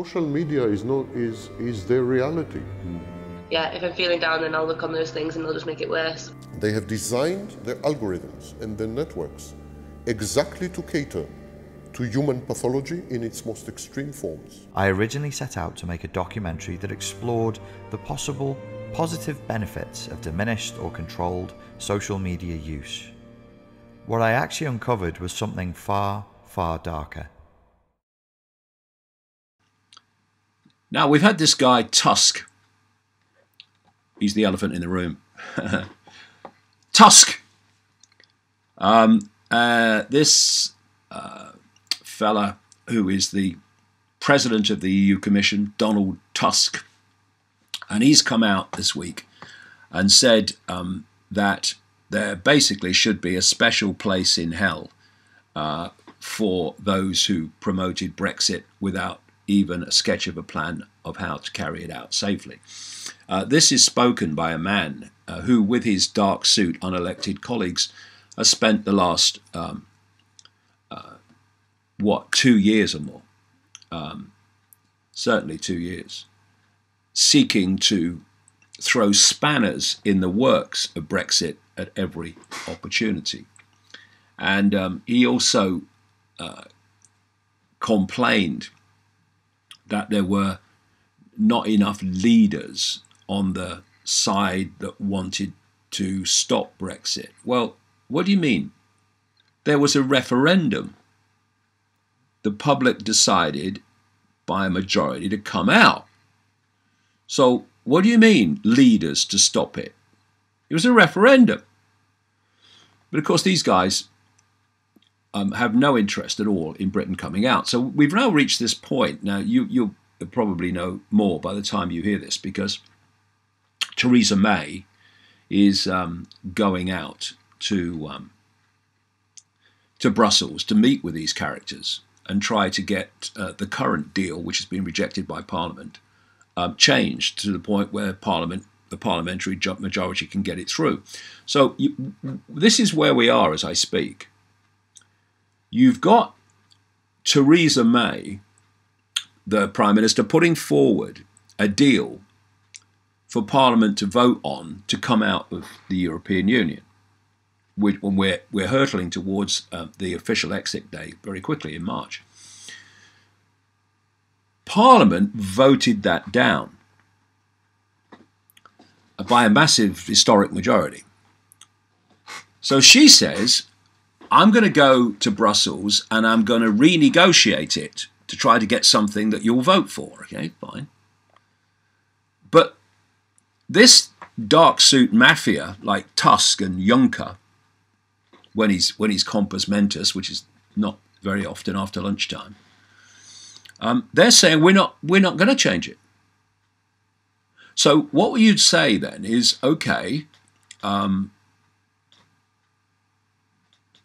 social media is their reality. Yeah, if I'm feeling down, then I'll look on those things and they'll just make it worse. They have designed their algorithms and their networks exactly to cater to human pathology in its most extreme forms. I originally set out to make a documentary that explored the possible positive benefits of diminished or controlled social media use. What I actually uncovered was something far, far darker. Now, we've had this guy, Tusk. He's the elephant in the room. Tusk! This fella who is the president of the EU Commission, Donald Tusk, and he's come out this week and said that there basically should be a special place in hell for those who promoted Brexit without even a sketch of a plan of how to carry it out safely. This is spoken by a man who, with his dark suit unelected colleagues, has spent the last 2 years or more, certainly 2 years, seeking to throw spanners in the works of Brexit at every opportunity. And he also complained that there were not enough leaders on the side that wanted to stop Brexit. Well, what do you mean? There was a referendum. The public decided by a majority to come out. So what do you mean, leaders to stop it? It was a referendum. But of course, these guys have no interest at all in Britain coming out. So we've now reached this point. Now, you'll probably know more by the time you hear this, because Theresa May is going out to Brussels to meet with these characters and try to get the current deal, which has been rejected by Parliament, changed to the point where the parliamentary majority can get it through. So this is where we are as I speak. You've got Theresa May, the Prime Minister, putting forward a deal for Parliament to vote on to come out of the European Union. When we're hurtling towards the official exit day very quickly in March. Parliament voted that down by a massive historic majority. So she says, I'm going to go to Brussels and I'm going to renegotiate it to try to get something that you'll vote for. Okay, fine. But this dark suit mafia like Tusk and Juncker, when he's compos mentis, which is not very often after lunchtime, they're saying we're not going to change it. So what you'd say then is, okay,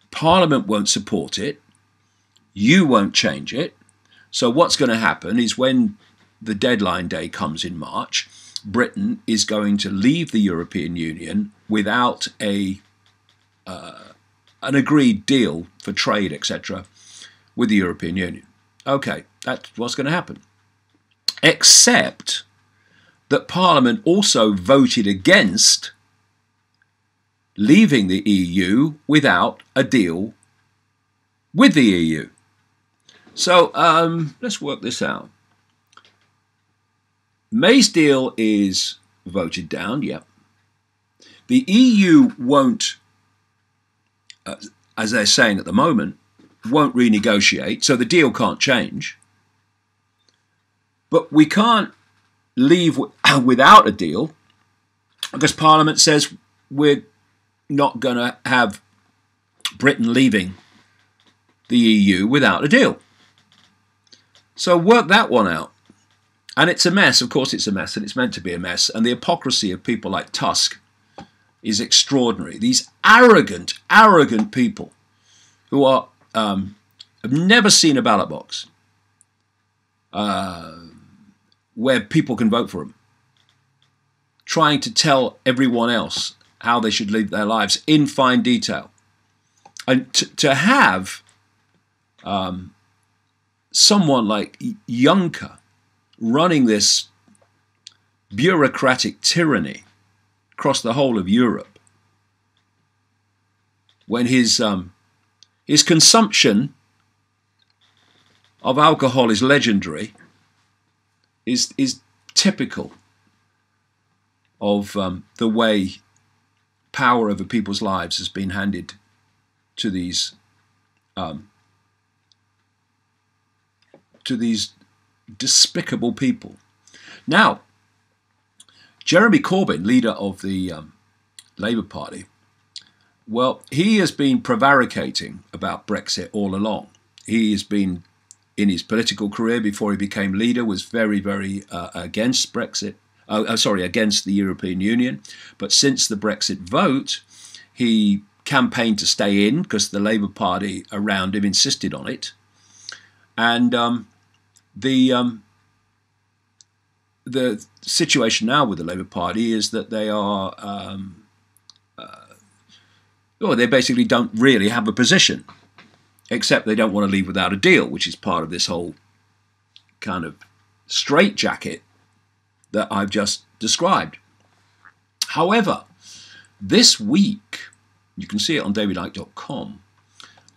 Parliament won't support it, you won't change it. So what's going to happen is when the deadline day comes in March, Britain is going to leave the European Union without an agreed deal for trade, etc., with the European Union. Okay, that's what's going to happen. Except that Parliament also voted against leaving the EU without a deal with the EU. So let's work this out. May's deal is voted down, yep. The EU won't, as they're saying at the moment, won't renegotiate, so the deal can't change. But we can't leave without a deal because Parliament says we're not going to have Britain leaving the EU without a deal. So work that one out. And it's a mess. Of course it's a mess, and it's meant to be a mess. And the hypocrisy of people like Tusk is extraordinary. These arrogant, arrogant people who are have never seen a ballot box where people can vote for them, trying to tell everyone else how they should live their lives in fine detail. And to have someone like Juncker running this bureaucratic tyranny across the whole of Europe, when his consumption of alcohol is legendary, is typical of the way power over people's lives has been handed to these despicable people. Now, Jeremy Corbyn, leader of the Labour Party, well, he has been prevaricating about Brexit all along. He has been, in his political career before he became leader, was very, very against Brexit. Against the European Union. But since the Brexit vote, he campaigned to stay in because the Labour Party around him insisted on it. And the situation now with the Labour Party is that they are, they basically don't really have a position, except they don't want to leave without a deal, which is part of this whole kind of straitjacket that I've just described. However, this week, you can see it on davidicke.com,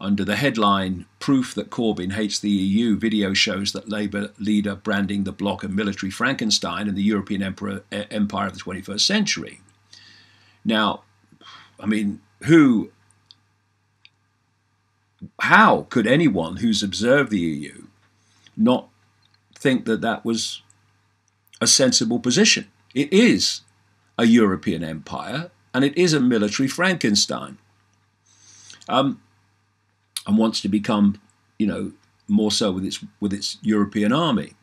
under the headline, "Proof that Corbyn hates the EU, video shows that Labour leader branding the bloc a military Frankenstein and the European empire of the 21st century." Now, I mean, how could anyone who's observed the EU not think that that was a sensible position? It is a European empire, and it is a military Frankenstein, and wants to become, more so with its European army.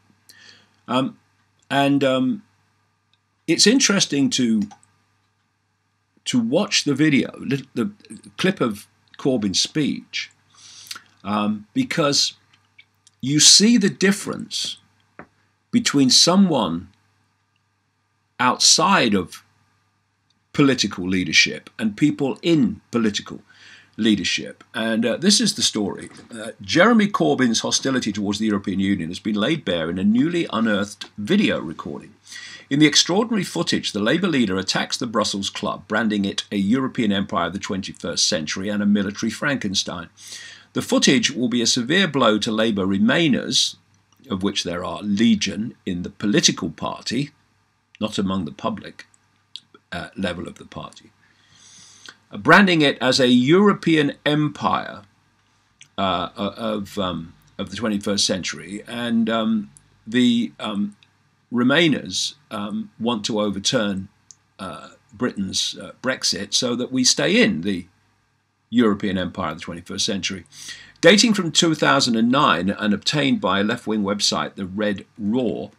It's interesting to watch the video, the clip of Corbyn's speech, because you see the difference between someone outside of political leadership and people in political leadership. And this is the story. Jeremy Corbyn's hostility towards the European Union has been laid bare in a newly unearthed video recording. In the extraordinary footage, the Labour leader attacks the Brussels club, branding it a European empire of the 21st century and a military Frankenstein. The footage will be a severe blow to Labour Remainers, of which there are legion in the political party, not among the public level of the party, branding it as a European empire of the 21st century. And the Remainers want to overturn Britain's Brexit so that we stay in the European empire of the 21st century. Dating from 2009 and obtained by a left-wing website, the Red Raw,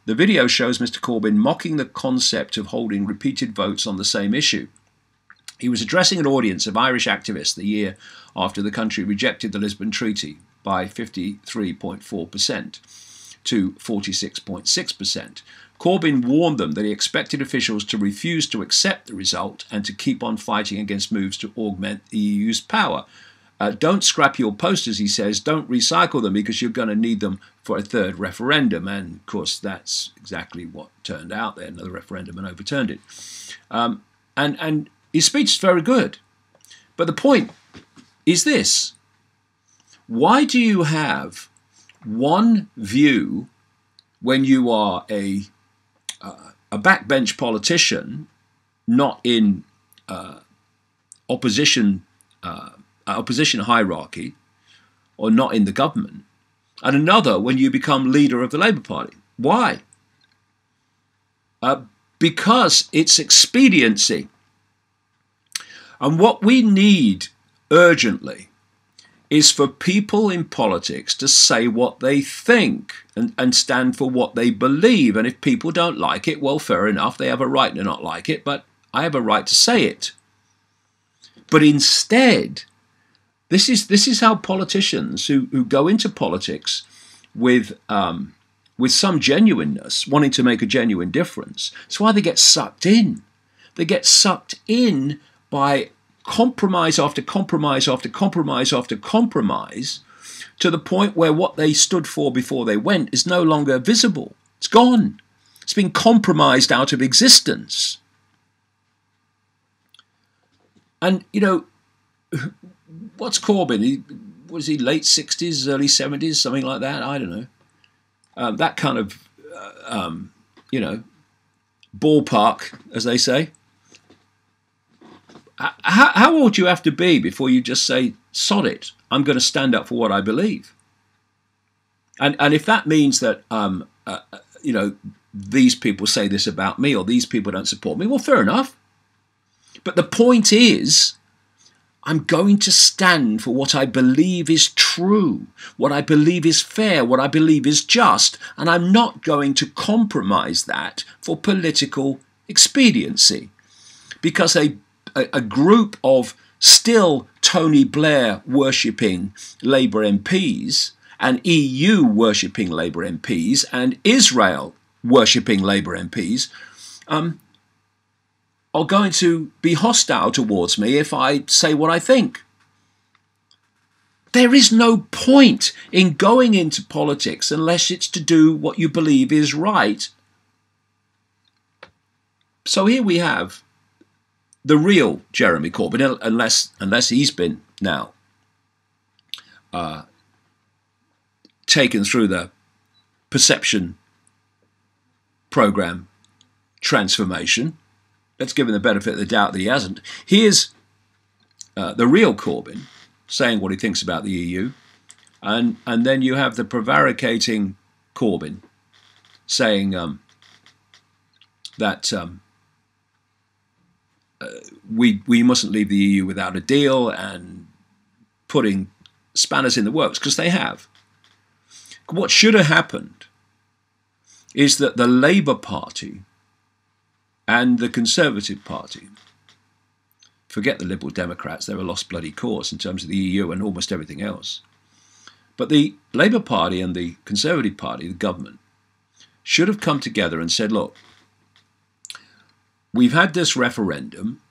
the video shows Mr. Corbyn mocking the concept of holding repeated votes on the same issue. He was addressing an audience of Irish activists the year after the country rejected the Lisbon Treaty by 53.4% to 46.6%. Corbyn warned them that he expected officials to refuse to accept the result and to keep on fighting against moves to augment the EU's power. Don't scrap your posters, he says. Don't recycle them because you're going to need them for a third referendum. And, of course, that's exactly what turned out there. Another referendum and overturned it. And his speech is very good. But the point is this. Why do you have one view when you are a backbench politician, not in opposition hierarchy, or not in the government, and another when you become leader of the Labour Party? Why? Because it's expediency. And what we need urgently is for people in politics to say what they think and stand for what they believe. And if people don't like it, well, fair enough, they have a right to not like it, but I have a right to say it. But instead, this is how politicians who go into politics with some genuineness, wanting to make a genuine difference, it's why they get sucked in. They get sucked in by compromise after compromise after compromise after compromise, to the point where what they stood for before they went is no longer visible. It's gone. It's been compromised out of existence. And, you know, what's Corbyn? Was he late 60s, early 70s, something like that? I don't know. That kind of, you know, ballpark, as they say. How old do you have to be before you just say, sod it, I'm going to stand up for what I believe? And if that means that, you know, these people say this about me or these people don't support me, well, fair enough. But the point is, I'm going to stand for what I believe is true, what I believe is fair, what I believe is just, and I'm not going to compromise that for political expediency. Because a group of still Tony Blair worshipping Labour MPs and EU worshipping Labour MPs and Israel worshipping Labour MPs are going to be hostile towards me if I say what I think. There is no point in going into politics unless it's to do what you believe is right. So here we have the real Jeremy Corbyn, unless he's been now taken through the perception program transformation. Let's give him the benefit of the doubt that he hasn't. Here's the real Corbyn saying what he thinks about the EU, and then you have the prevaricating Corbyn saying that we mustn't leave the EU without a deal, and putting spanners in the works, because they have. What should have happened is that the Labour Party and the Conservative Party, forget the Liberal Democrats, they're a lost bloody cause in terms of the EU and almost everything else. But the Labour Party and the Conservative Party, the government, should have come together and said, look, we've had this referendum.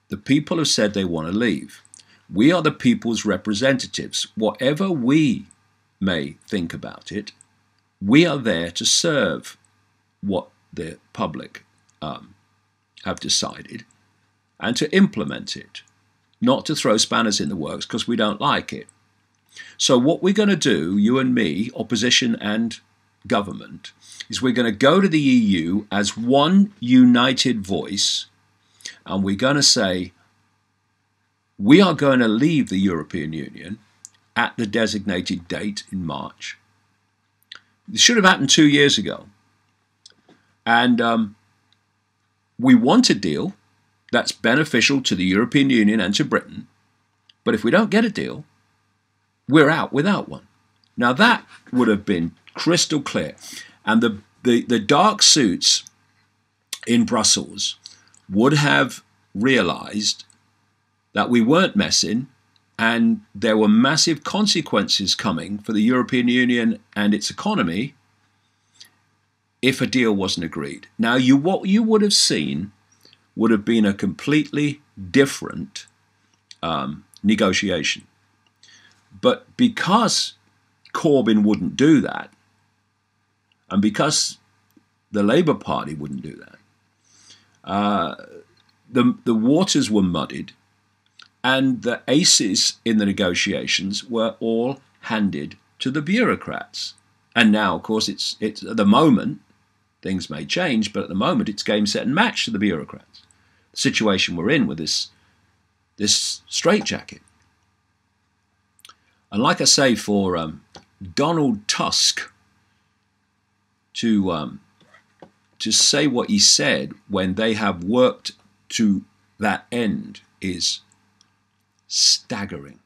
The people have said they want to leave. We are the people's representatives. Whatever we may think about it, we are there to serve what the public have decided and to implement it, not to throw spanners in the works because we don't like it. So what we're going to do, you and me, opposition and government, is we're going to go to the EU as one united voice, and we're going to say we are going to leave the European Union at the designated date in March. This should have happened 2 years ago. And we want a deal that's beneficial to the European Union and to Britain. But if we don't get a deal, we're out without one. Now that would have been crystal clear. And the dark suits in Brussels would have realized that we weren't messing, and there were massive consequences coming for the European Union and its economy if a deal wasn't agreed. Now, what you would have seen would have been a completely different negotiation. But because Corbyn wouldn't do that, and because the Labour Party wouldn't do that, the waters were muddied, and the aces in the negotiations were all handed to the bureaucrats. And now, of course, it's at the moment, things may change, but at the moment it's game, set and match to the bureaucrats. The situation we're in with this straitjacket. And like I say, for Donald Tusk to say what he said when they have worked to that end is staggering.